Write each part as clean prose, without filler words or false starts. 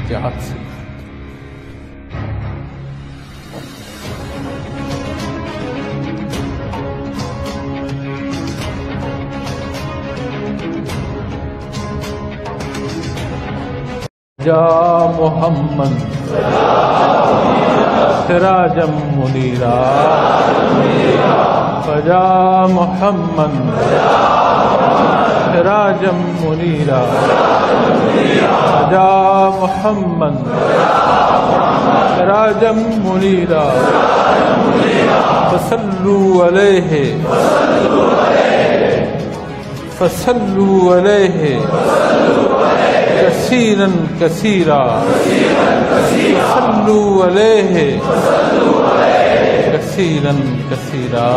کے ہاتھ سے. جا محمد سراجا منیرا فجا محمد سراجا منیرا فجا محمد سراجا منیرا فصلوا علیہ فصلوا علیہ كثيرا كثيرا صلوا عليه كثيرا كثيرا.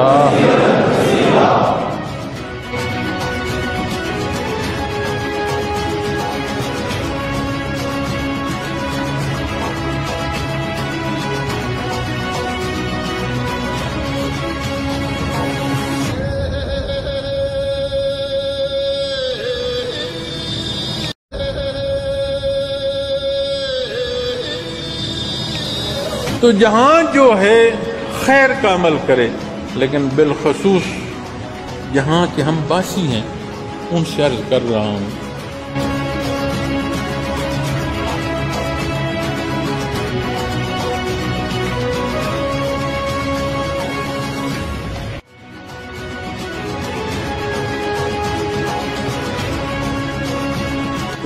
تو جہاں جو ہے خیر کا عمل کرے، لیکن بالخصوص جہاں کہ ہم باسی ہیں ان سے عرض کر رہا ہوں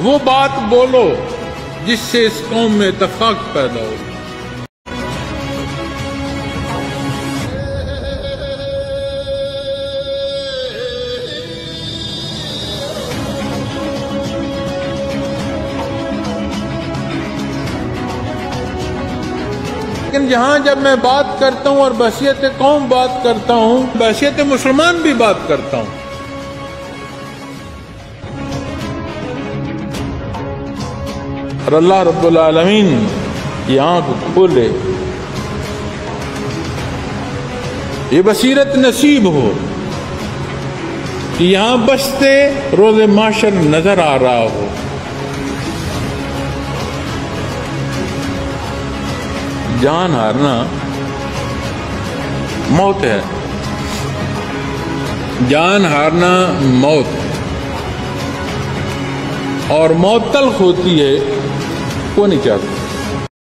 وہ بات بولو جس سے اس قوم میں اتفاق پیدا ہو. لیکن جہاں جب میں بات کرتا ہوں اور بحثیت قوم بات کرتا ہوں، بحثیت مسلمان بھی بات کرتا ہوں، اور اللہ رب العالمین کی آنکھ کھولے، یہ بصیرت نصیب ہو کہ یہاں بستے روز معاشر نظر آ رہا ہو. جان ہارنا موت ہے، جان ہارنا موت، اور موت تلخ ہوتی ہے، وہ نہیں چاہتا.